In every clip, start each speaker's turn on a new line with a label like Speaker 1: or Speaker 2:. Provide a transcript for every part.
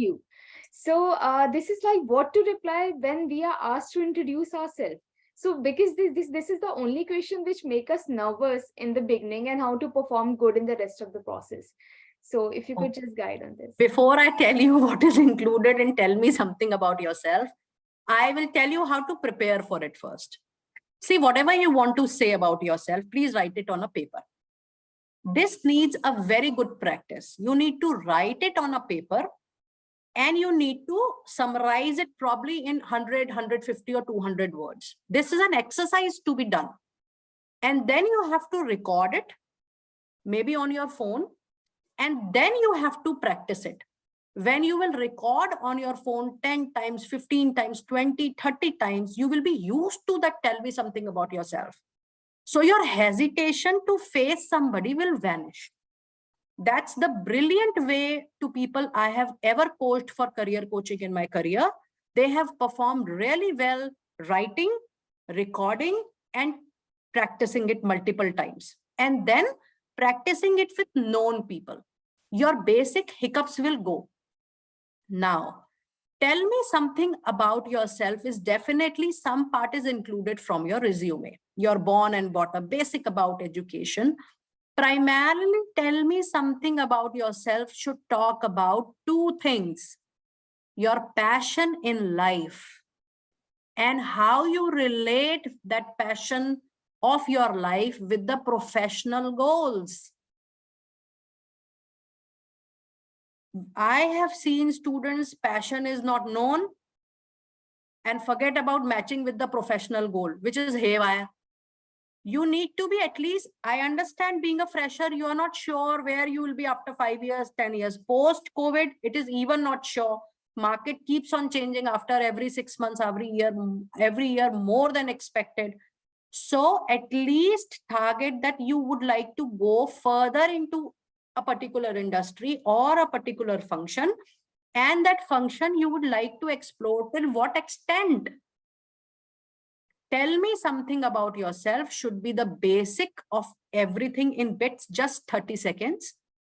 Speaker 1: you. So this is like what to reply when we are asked to introduce ourselves. So because this is the only question which make us nervous in the beginning, and how to perform good in the rest of the process. So if you could just guide on this.
Speaker 2: Before I tell you what is included and tell me something about yourself, I will tell you how to prepare for it first. See, whatever you want to say about yourself, please write it on a paper. This needs a very good practice. You need to write it on a paper, and you need to summarize it probably in 100, 150 or 200 words. This is an exercise to be done. And then you have to record it, maybe on your phone, and then you have to practice it. When you will record on your phone 10 times, 15 times, 20, 30 times, you will be used to that tell me something about yourself. So your hesitation to face somebody will vanish. That's the brilliant way to people I have ever coached for career coaching in my career. They have performed really well writing, recording, and practicing it multiple times. And then practicing it with known people. Your basic hiccups will go. Now, tell me something about yourself is definitely some part is included from your resume. You're born and brought up, basic about education. Primarily, tell me something about yourself should talk about two things: your passion in life and how you relate that passion of your life with the professional goals. I have seen students' passion is not known and forget about matching with the professional goal, which is haywire. You need to be at least, I understand being a fresher, you are not sure where you will be after 5 years, 10 years. Post-COVID, it is even not sure. Market keeps on changing after every 6 months, every year more than expected. So at least target that you would like to go further into a particular industry or a particular function, and that function you would like to explore till what extent. Tell me something about yourself should be the basic of everything in bits, just 30 seconds.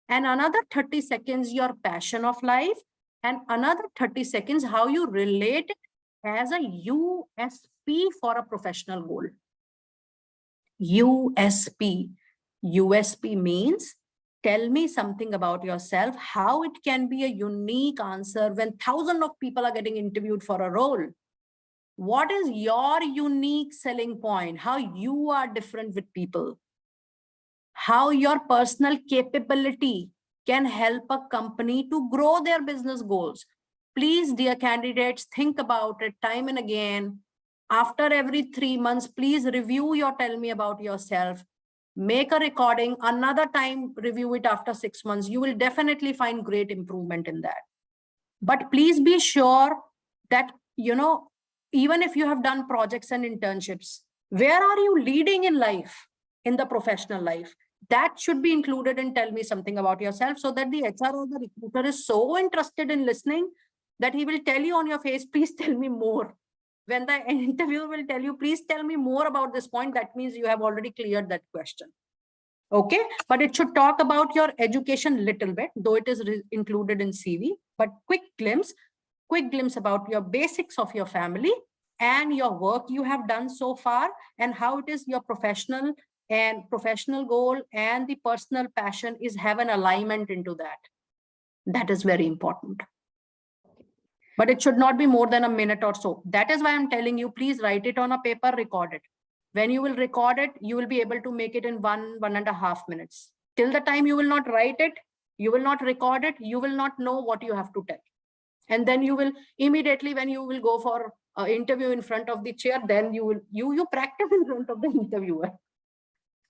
Speaker 2: And another 30 seconds, your passion of life. And another 30 seconds, how you relate it as a USP for a professional goal. USP. USP means tell me something about yourself, how it can be a unique answer when thousands of people are getting interviewed for a role. What is your unique selling point? How you are different with people? How your personal capability can help a company to grow their business goals? Please, dear candidates, think about it time and again. After every 3 months, please review your tell me about yourself. Make a recording, another time review it after 6 months. You will definitely find great improvement in that. But please be sure that, even if you have done projects and internships, where are you leading in life, in the professional life? That should be included in tell me something about yourself, so that the HR or the recruiter is so interested in listening that he will tell you on your face, please tell me more. When the interviewer will tell you, please tell me more about this point, that means you have already cleared that question. Okay, but it should talk about your education little bit, though it is included in CV, but quick glimpse about your basics of your family and your work you have done so far, and how it is your professional goal and the personal passion is have an alignment into that. That is very important. But it should not be more than a minute or so. That is why I'm telling you, please write it on a paper, record it. When you will record it, you will be able to make it in 1.5 minutes. Till the time you will not write it, you will not record it, you will not know what you have to tell. And then you will immediately, when you will go for an interview in front of the chair, then you practice in front of the interviewer.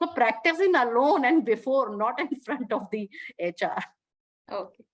Speaker 2: So practicing alone and before, not in front of the HR.
Speaker 1: Okay.